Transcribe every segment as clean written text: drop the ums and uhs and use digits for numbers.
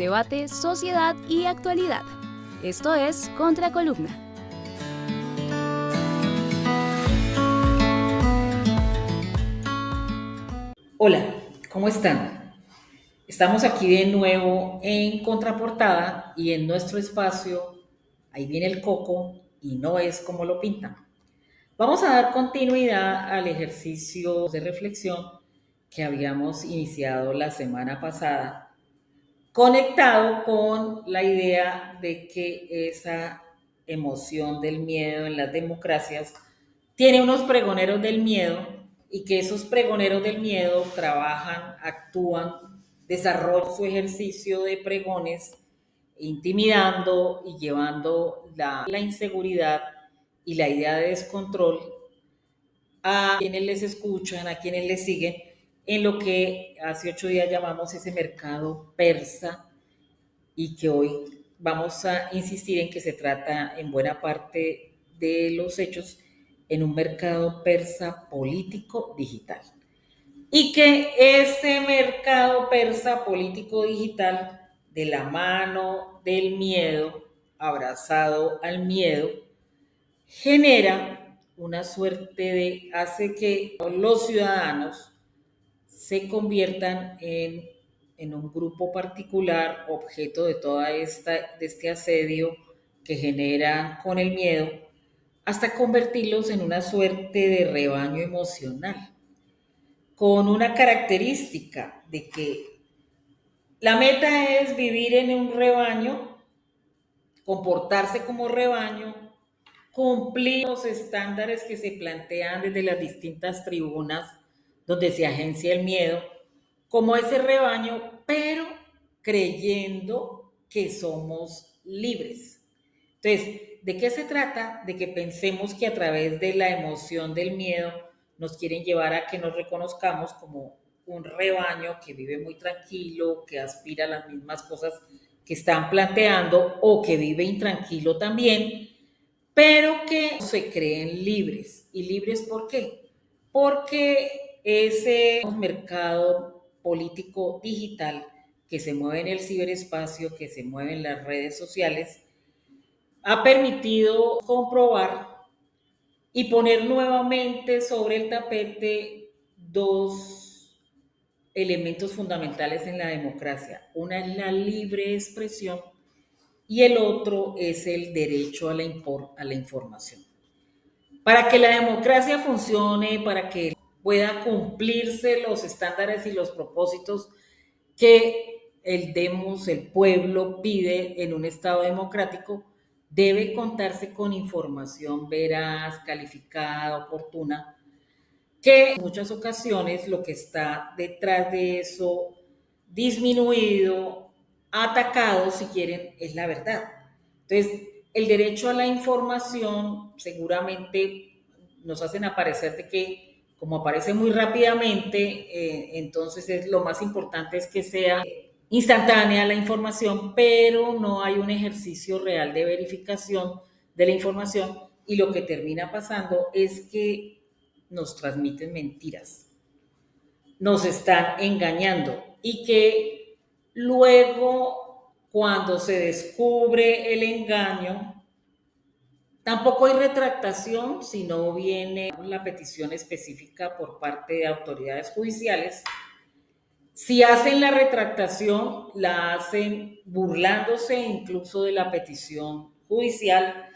debate, sociedad y actualidad. Esto es Contracolumna. Hola, ¿cómo están? Estamos aquí de nuevo en Contraportada y en nuestro espacio, ahí viene el coco y no es como lo pintan. Vamos a dar continuidad al ejercicio de reflexión que habíamos iniciado la semana pasada, conectado con la idea de que esa emoción del miedo en las democracias tiene unos pregoneros del miedo y que esos pregoneros del miedo trabajan, actúan, desarrollan su ejercicio de pregones, intimidando y llevando la inseguridad y la idea de descontrol a quienes les escuchan, a quienes les siguen, en lo que hace 8 días llamamos ese mercado persa y que hoy vamos a insistir en que se trata en buena parte de los hechos en un mercado persa político digital. Y que ese mercado persa político digital, de la mano del miedo, abrazado al miedo, genera una suerte hace que los ciudadanos se conviertan en un grupo particular, objeto de de este asedio que generan con el miedo, hasta convertirlos en una suerte de rebaño emocional, con una característica de que la meta es vivir en un rebaño, comportarse como rebaño, cumplir los estándares que se plantean desde las distintas tribunas donde se agencia el miedo, como ese rebaño, pero creyendo que somos libres. Entonces, ¿de qué se trata? De que pensemos que a través de la emoción del miedo nos quieren llevar a que nos reconozcamos como un rebaño que vive muy tranquilo, que aspira a las mismas cosas que están planteando o que vive intranquilo también, pero que se creen libres. ¿Y libres por qué? Porque ese mercado político digital que se mueve en el ciberespacio, que se mueve en las redes sociales, ha permitido comprobar y poner nuevamente sobre el tapete dos elementos fundamentales en la democracia. Una es la libre expresión y el otro es el derecho a la información. Para que la democracia funcione, para que pueda cumplirse los estándares y los propósitos que el pueblo pide en un Estado democrático, debe contarse con información veraz, calificada, oportuna, que en muchas ocasiones lo que está detrás de eso, disminuido, atacado, si quieren, es la verdad. Entonces, el derecho a la información seguramente nos hacen aparecer de que, como aparece muy rápidamente, entonces lo más importante es que sea instantánea la información, pero no hay un ejercicio real de verificación de la información y lo que termina pasando es que nos transmiten mentiras, nos están engañando y que luego, cuando se descubre el engaño, tampoco hay retractación, sino viene la petición específica por parte de autoridades judiciales. Si hacen la retractación, la hacen burlándose incluso de la petición judicial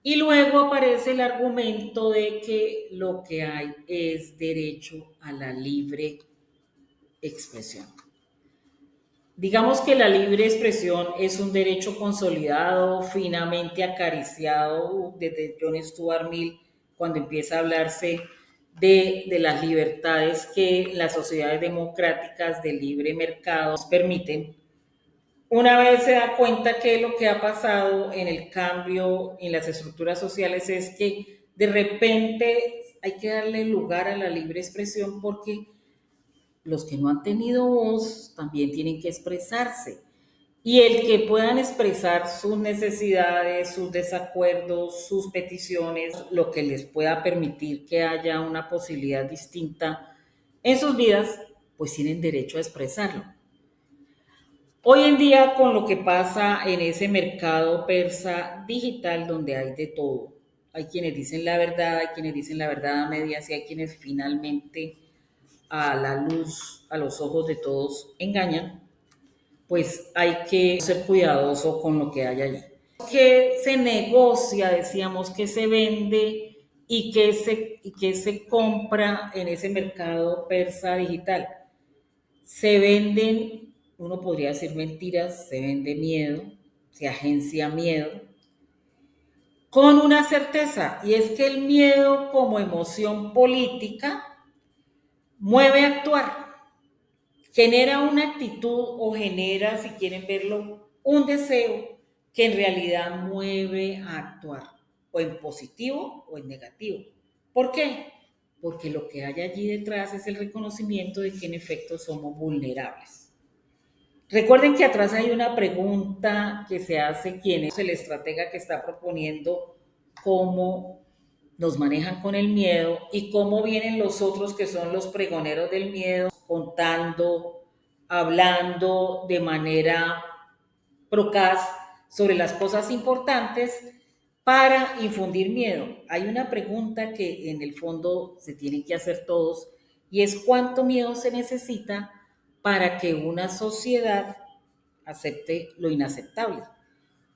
y luego aparece el argumento de que lo que hay es derecho a la libre expresión. Digamos que la libre expresión es un derecho consolidado, finamente acariciado desde John Stuart Mill, cuando empieza a hablarse de las libertades que las sociedades democráticas de libre mercado nos permiten. Una vez se da cuenta que lo que ha pasado en el cambio en las estructuras sociales es que de repente hay que darle lugar a la libre expresión porque los que no han tenido voz también tienen que expresarse. Y el que puedan expresar sus necesidades, sus desacuerdos, sus peticiones, lo que les pueda permitir que haya una posibilidad distinta en sus vidas, pues tienen derecho a expresarlo. Hoy en día, con lo que pasa en ese mercado persa digital donde hay de todo, hay quienes dicen la verdad, hay quienes dicen la verdad a medias y hay quienes finalmente a la luz, a los ojos de todos engañan, pues hay que ser cuidadoso con lo que hay allí. Que se negocia, decíamos, que se vende y que se compra en ese mercado persa digital. Se venden, uno podría decir mentiras, se vende miedo, se agencia miedo, con una certeza, y es que el miedo como emoción política mueve a actuar, genera una actitud o genera, si quieren verlo, un deseo que en realidad mueve a actuar, o en positivo o en negativo. ¿Por qué? Porque lo que hay allí detrás es el reconocimiento de que en efecto somos vulnerables. Recuerden que atrás hay una pregunta que se hace quién es el estratega que está proponiendo cómo nos manejan con el miedo y cómo vienen los otros que son los pregoneros del miedo contando, hablando de manera procaz sobre las cosas importantes para infundir miedo. Hay una pregunta que en el fondo se tienen que hacer todos y es cuánto miedo se necesita para que una sociedad acepte lo inaceptable.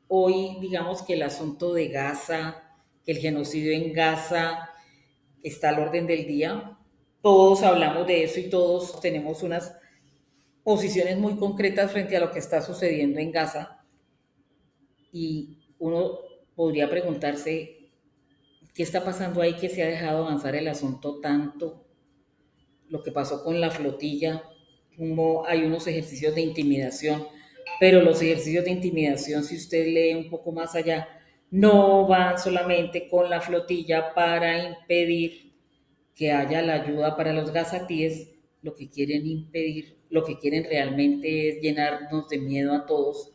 Hoy digamos que el asunto de Gaza, que el genocidio en Gaza está al orden del día. Todos hablamos de eso y todos tenemos unas posiciones muy concretas frente a lo que está sucediendo en Gaza. Y uno podría preguntarse qué está pasando ahí que se ha dejado avanzar el asunto tanto, lo que pasó con la flotilla, como hay unos ejercicios de intimidación, pero los ejercicios de intimidación, si usted lee un poco más allá, no van solamente con la flotilla para impedir que haya la ayuda para los gazatíes, lo que quieren impedir, lo que quieren realmente es llenarnos de miedo a todos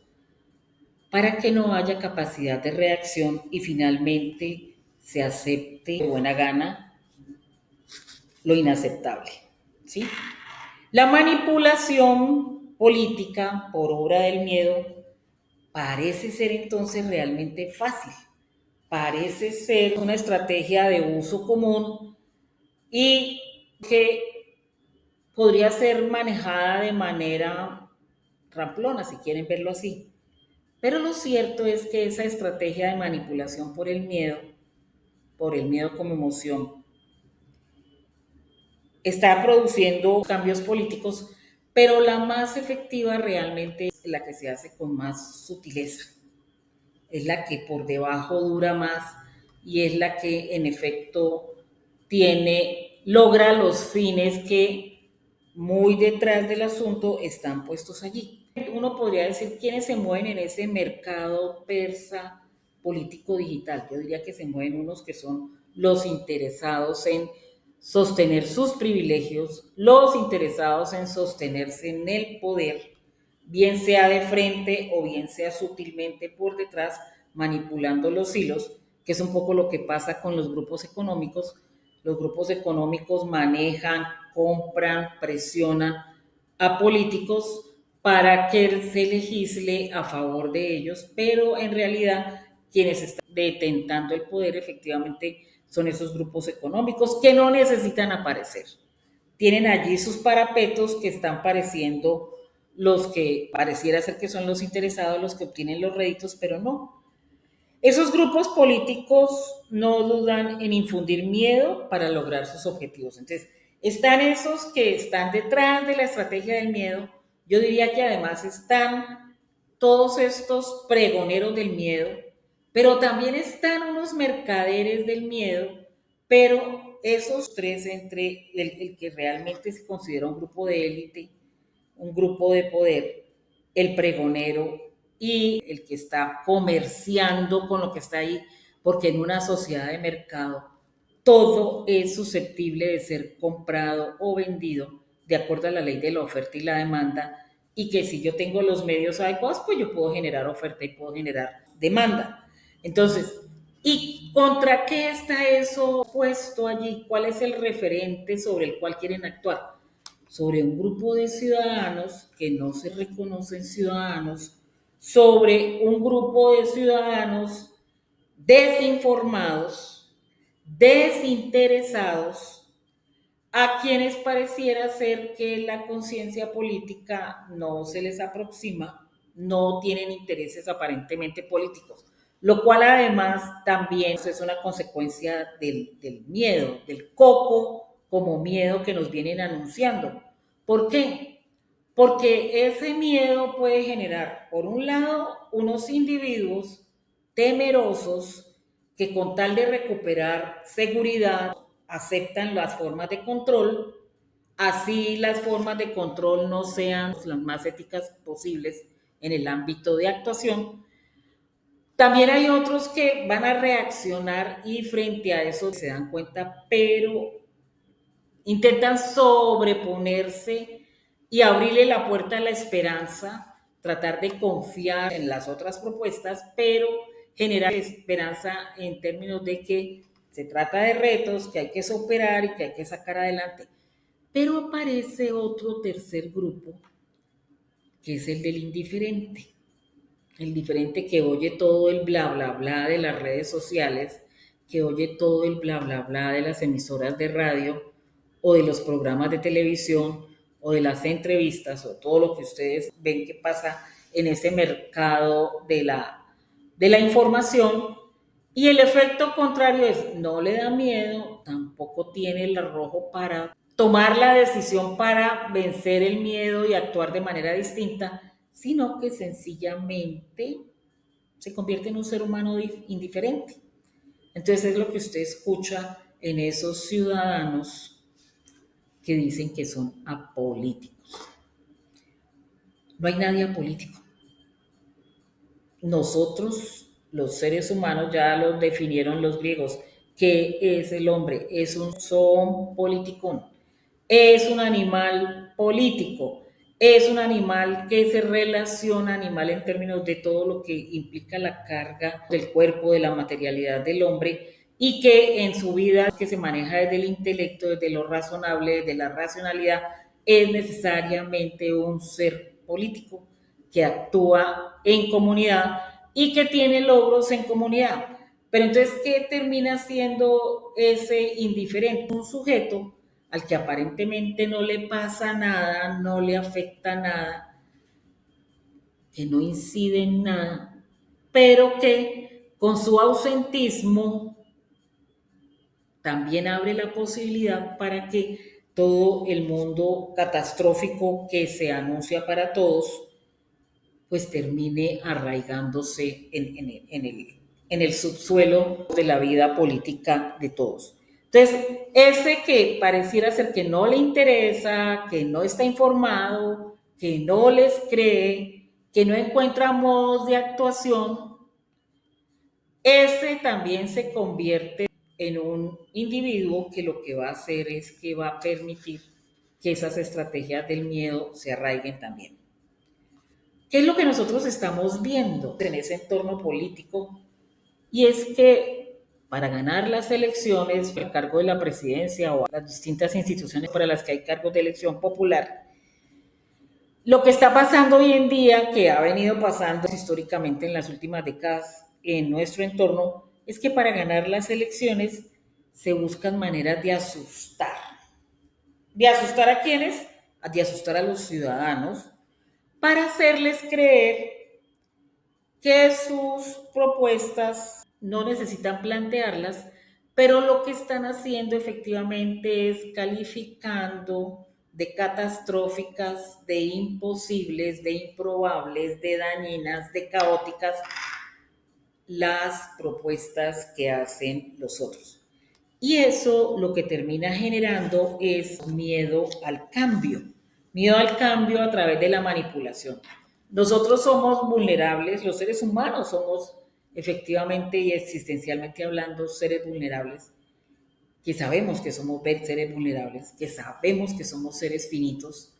para que no haya capacidad de reacción y finalmente se acepte de buena gana lo inaceptable, ¿sí? La manipulación política por obra del miedo parece ser entonces realmente fácil, parece ser una estrategia de uso común y que podría ser manejada de manera ramplona, si quieren verlo así. Pero lo cierto es que esa estrategia de manipulación por el miedo como emoción, está produciendo cambios políticos, pero la más efectiva realmente es la que se hace con más sutileza, es la que por debajo dura más y es la que en efecto logra los fines que muy detrás del asunto están puestos allí. Uno podría decir quiénes se mueven en ese mercado persa político digital. Yo diría que se mueven unos que son los interesados en sostener sus privilegios, los interesados en sostenerse en el poder, bien sea de frente o bien sea sutilmente por detrás, manipulando los hilos, que es un poco lo que pasa con los grupos económicos. Los grupos económicos manejan, compran, presionan a políticos para que se legisle a favor de ellos, pero en realidad quienes están detentando el poder efectivamente son esos grupos económicos que no necesitan aparecer. Tienen allí sus parapetos que están pareciendo los que pareciera ser que son los interesados, los que obtienen los réditos, pero no. Esos grupos políticos no dudan en infundir miedo para lograr sus objetivos. Entonces, están esos que están detrás de la estrategia del miedo. Yo diría que además están todos estos pregoneros del miedo, pero también están unos mercaderes del miedo, pero esos tres entre el que realmente se considera un grupo de élite, un grupo de poder, el pregonero y el que está comerciando con lo que está ahí, porque en una sociedad de mercado todo es susceptible de ser comprado o vendido de acuerdo a la ley de la oferta y la demanda, y que si yo tengo los medios adecuados, pues yo puedo generar oferta y puedo generar demanda. Entonces, ¿y contra qué está eso puesto allí? ¿Cuál es el referente sobre el cual quieren actuar? sobre un grupo de ciudadanos que no se reconocen ciudadanos, sobre un grupo de ciudadanos desinformados, desinteresados, a quienes pareciera ser que la conciencia política no se les aproxima, no tienen intereses aparentemente políticos, lo cual además también es una consecuencia del miedo, del coco como miedo que nos vienen anunciando. ¿Por qué? Porque ese miedo puede generar, por un lado, unos individuos temerosos que con tal de recuperar seguridad aceptan las formas de control, así las formas de control no sean las más éticas posibles en el ámbito de actuación. También hay otros que van a reaccionar y frente a eso se dan cuenta, pero intentan sobreponerse y abrirle la puerta a la esperanza, tratar de confiar en las otras propuestas, pero generar esperanza en términos de que se trata de retos que hay que superar y que hay que sacar adelante. Pero aparece otro tercer grupo, que es el del indiferente. El diferente que oye todo el bla, bla, bla de las redes sociales, que oye todo el bla, bla, bla de las emisoras de radio o de los programas de televisión o de las entrevistas o todo lo que ustedes ven que pasa en ese mercado de la información. Y el efecto contrario es, no le da miedo, tampoco tiene el arrojo para tomar la decisión para vencer el miedo y actuar de manera distinta, sino que sencillamente se convierte en un ser humano indiferente. Entonces es lo que usted escucha en esos ciudadanos que dicen que son apolíticos. No hay nadie apolítico. Nosotros, los seres humanos, ya lo definieron los griegos. ¿Qué es el hombre? Es un zoon politikon. Es un animal político. Es un animal que se relaciona, animal en términos de todo lo que implica la carga del cuerpo, de la materialidad del hombre, y que en su vida, que se maneja desde el intelecto, desde lo razonable, desde la racionalidad, es necesariamente un ser político que actúa en comunidad y que tiene logros en comunidad. Pero entonces, ¿qué termina siendo ese indiferente? Un sujeto al que aparentemente no le pasa nada, no le afecta nada, que no incide en nada, pero que con su ausentismo también abre la posibilidad para que todo el mundo catastrófico que se anuncia para todos pues termine arraigándose en el subsuelo de la vida política de todos. Entonces, ese que pareciera ser que no le interesa, que no está informado, que no les cree, que no encuentra modos de actuación, ese también se convierte en un individuo que lo que va a hacer es que va a permitir que esas estrategias del miedo se arraiguen también. ¿Qué es lo que nosotros estamos viendo en ese entorno político? Y es que para ganar las elecciones, el cargo de la presidencia o las distintas instituciones para las que hay cargos de elección popular, lo que está pasando hoy en día, que ha venido pasando históricamente en las últimas décadas en nuestro entorno, es que para ganar las elecciones se buscan maneras de asustar. ¿De asustar a quiénes? De asustar a los ciudadanos para hacerles creer que sus propuestas no necesitan plantearlas, pero lo que están haciendo efectivamente es calificando de catastróficas, de imposibles, de improbables, de dañinas, de caóticas las propuestas que hacen los otros. Y eso lo que termina generando es miedo al cambio a través de la manipulación. Nosotros somos vulnerables, los seres humanos somos efectivamente y existencialmente hablando seres vulnerables, que sabemos que somos seres vulnerables, que sabemos que somos seres finitos,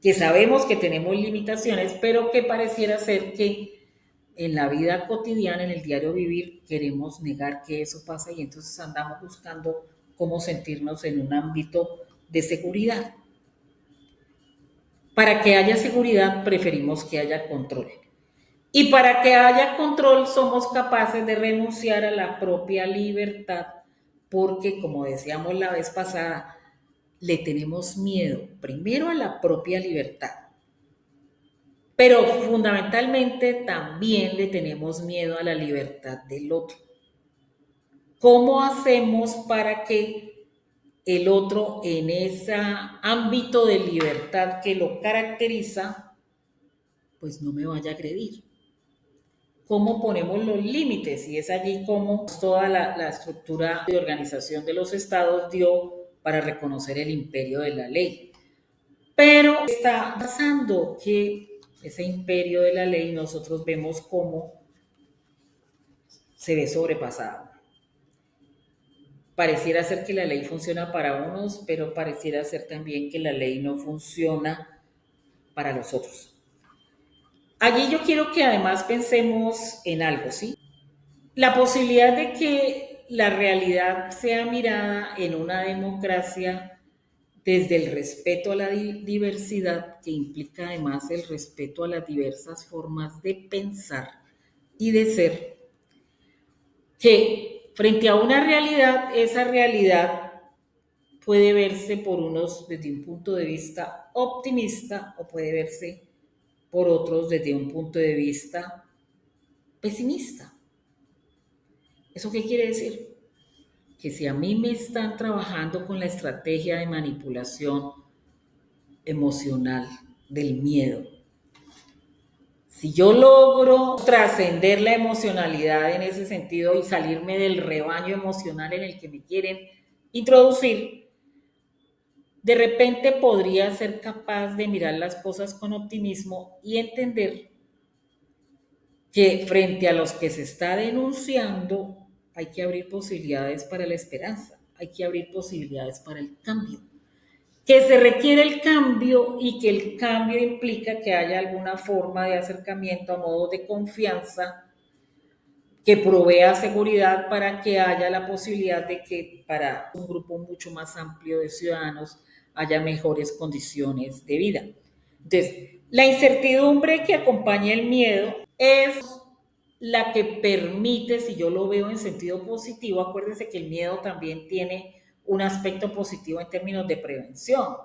que sabemos que tenemos limitaciones, pero que pareciera ser que en la vida cotidiana, en el diario vivir, queremos negar que eso pasa y entonces andamos buscando cómo sentirnos en un ámbito de seguridad. Para que haya seguridad preferimos que haya control. Y para que haya control somos capaces de renunciar a la propia libertad porque, como decíamos la vez pasada, le tenemos miedo primero a la propia libertad, pero fundamentalmente también le tenemos miedo a la libertad del otro. ¿Cómo hacemos para que el otro en ese ámbito de libertad que lo caracteriza, pues no me vaya a agredir? ¿Cómo ponemos los límites? Y es allí como toda la estructura de organización de los estados dio para reconocer el imperio de la ley. Pero está pasando que ese imperio de la ley nosotros vemos cómo se ve sobrepasado. Pareciera ser que la ley funciona para unos, pero pareciera ser también que la ley no funciona para los otros. Allí yo quiero que además pensemos en algo, ¿sí? La posibilidad de que la realidad sea mirada en una democracia desde el respeto a la diversidad, que implica además el respeto a las diversas formas de pensar y de ser, que frente a una realidad, esa realidad puede verse por unos desde un punto de vista optimista o puede verse por otros desde un punto de vista pesimista. ¿Eso qué quiere decir? Que si a mí me están trabajando con la estrategia de manipulación emocional del miedo, si yo logro trascender la emocionalidad en ese sentido y salirme del rebaño emocional en el que me quieren introducir, de repente podría ser capaz de mirar las cosas con optimismo y entender que frente a los que se está denunciando hay que abrir posibilidades para la esperanza, hay que abrir posibilidades para el cambio, que se requiere el cambio y que el cambio implica que haya alguna forma de acercamiento a modo de confianza que provea seguridad para que haya la posibilidad de que para un grupo mucho más amplio de ciudadanos haya mejores condiciones de vida. Entonces, la incertidumbre que acompaña el miedo es la que permite, si yo lo veo en sentido positivo, acuérdense que el miedo también tiene un aspecto positivo en términos de prevención.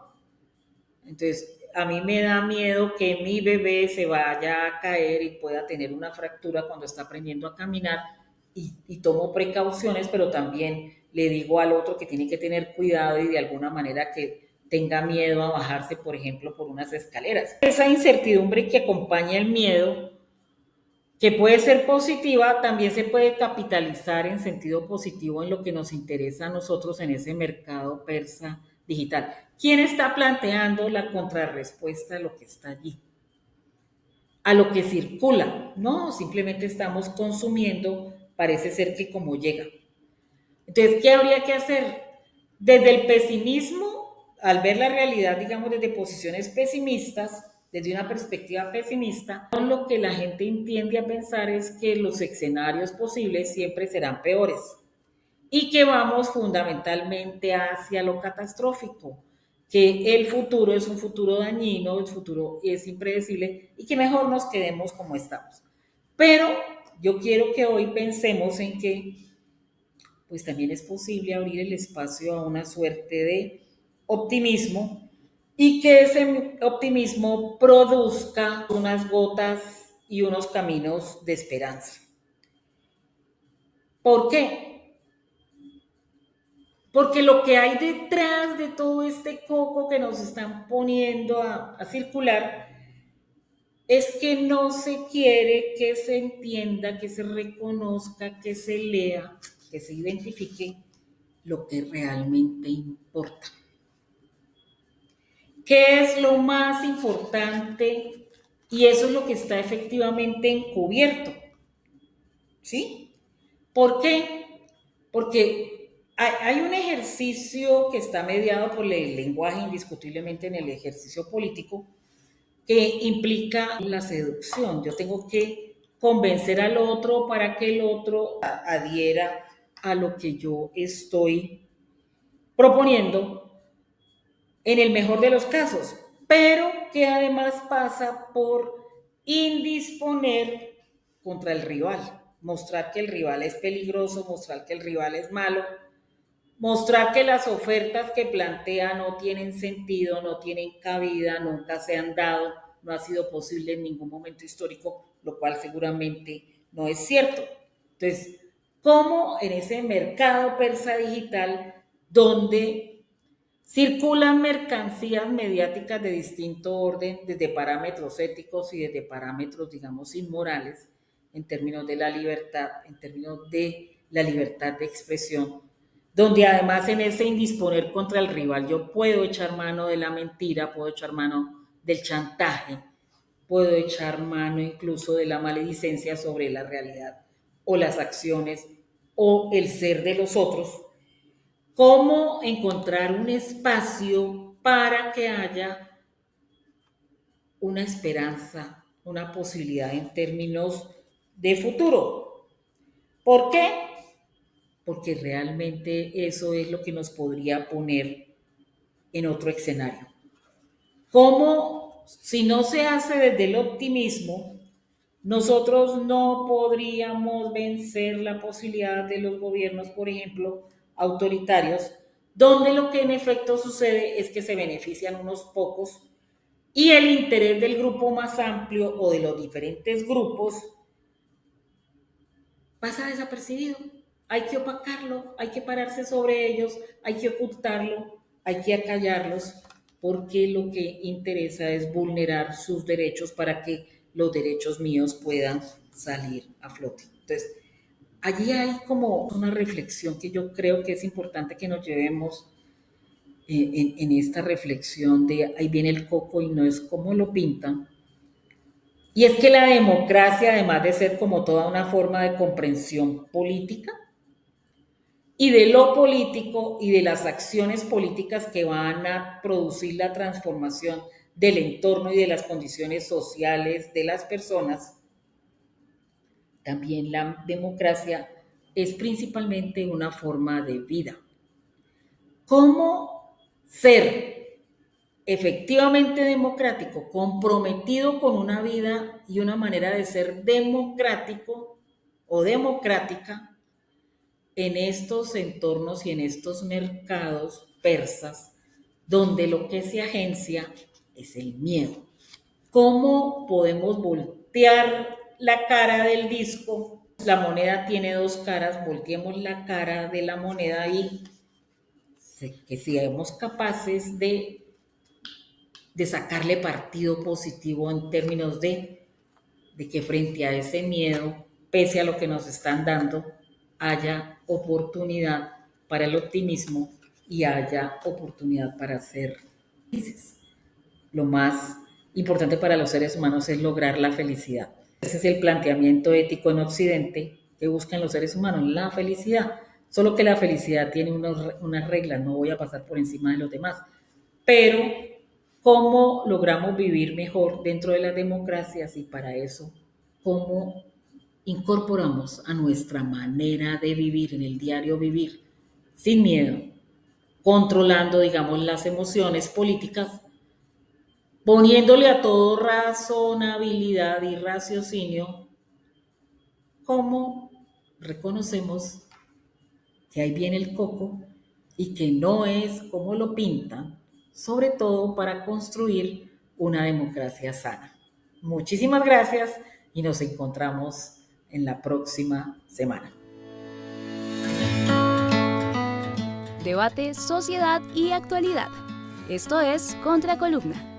Entonces, a mí me da miedo que mi bebé se vaya a caer y pueda tener una fractura cuando está aprendiendo a caminar y tomo precauciones, pero también le digo al otro que tiene que tener cuidado y de alguna manera que tenga miedo a bajarse, por ejemplo, por unas escaleras. Esa incertidumbre que acompaña el miedo, que puede ser positiva, también se puede capitalizar en sentido positivo en lo que nos interesa a nosotros en ese mercado persa digital. ¿Quién está planteando la contrarrespuesta a lo que está allí? A lo que circula. No, simplemente estamos consumiendo, parece ser que como llega. Entonces, ¿qué habría que hacer? Desde el pesimismo, al ver la realidad, digamos, desde posiciones pesimistas, desde una perspectiva pesimista, lo que la gente entiende a pensar es que los escenarios posibles siempre serán peores y que vamos fundamentalmente hacia lo catastrófico, que el futuro es un futuro dañino, el futuro es impredecible y que mejor nos quedemos como estamos. Pero yo quiero que hoy pensemos en que pues también es posible abrir el espacio a una suerte de optimismo y que ese optimismo produzca unas gotas y unos caminos de esperanza. ¿Por qué? Porque lo que hay detrás de todo este coco que nos están poniendo a circular es que no se quiere que se entienda, que se reconozca, que se lea, que se identifique lo que realmente importa. ¿Qué es lo más importante? Y eso es lo que está efectivamente encubierto. ¿Sí? ¿Por qué? Porque hay un ejercicio que está mediado por el lenguaje indiscutiblemente en el ejercicio político que implica la seducción. Yo tengo que convencer al otro para que el otro adhiera a lo que yo estoy proponiendo en el mejor de los casos. pero que además pasa por indisponer contra el rival, mostrar que el rival es peligroso, mostrar que el rival es malo, mostrar que las ofertas que plantea no tienen sentido, no tienen cabida, nunca se han dado, no ha sido posible en ningún momento histórico, lo cual seguramente no es cierto. Entonces, ¿cómo en ese mercado persa digital donde circulan mercancías mediáticas de distinto orden, desde parámetros éticos y desde parámetros, digamos, inmorales, en términos de la libertad, en términos de la libertad de expresión, donde además en ese indisponer contra el rival yo puedo echar mano de la mentira, puedo echar mano del chantaje, puedo echar mano incluso de la maledicencia sobre la realidad o las acciones o el ser de los otros? ¿Cómo encontrar un espacio para que haya una esperanza, una posibilidad en términos de futuro? ¿Por qué? Porque realmente eso es lo que nos podría poner en otro escenario. ¿Cómo, si no se hace desde el optimismo, nosotros no podríamos vencer la posibilidad de los gobiernos, por ejemplo, autoritarios, donde lo que en efecto sucede es que se benefician unos pocos y el interés del grupo más amplio o de los diferentes grupos pasa desapercibido? Hay que opacarlo, hay que pararse sobre ellos, hay que ocultarlo, hay que acallarlos, porque lo que interesa es vulnerar sus derechos para que los derechos míos puedan salir a flote. Entonces, allí hay como una reflexión que yo creo que es importante que nos llevemos en esta reflexión de ahí viene el coco y no es como lo pintan. Y es que la democracia, además de ser como toda una forma de comprensión política, y de lo político y de las acciones políticas que van a producir la transformación del entorno y de las condiciones sociales de las personas, también la democracia es principalmente una forma de vida. ¿Cómo ser efectivamente democrático, comprometido con una vida y una manera de ser democrático o democrática en estos entornos y en estos mercados persas donde lo que se agencia es el miedo? ¿Cómo podemos voltear la cara del disco? La moneda tiene dos caras, volteemos la cara de la moneda y que seamos capaces de sacarle partido positivo en términos de que frente a ese miedo, pese a lo que nos están dando, haya oportunidad para el optimismo y haya oportunidad para ser felices. Lo más importante para los seres humanos es lograr la felicidad. Ese es el planteamiento ético en Occidente que buscan los seres humanos, la felicidad. Solo que la felicidad tiene unas reglas, no voy a pasar por encima de los demás. Pero, ¿cómo logramos vivir mejor dentro de las democracias? Y para eso, ¿cómo incorporamos a nuestra manera de vivir en el diario vivir sin miedo, controlando, digamos, las emociones políticas, poniéndole a todo razonabilidad y raciocinio? ¿Cómo reconocemos que ahí viene el coco y que no es como lo pintan, sobre todo para construir una democracia sana? Muchísimas gracias y nos encontramos en la próxima semana. Debate, sociedad y actualidad. Esto es Contracolumna.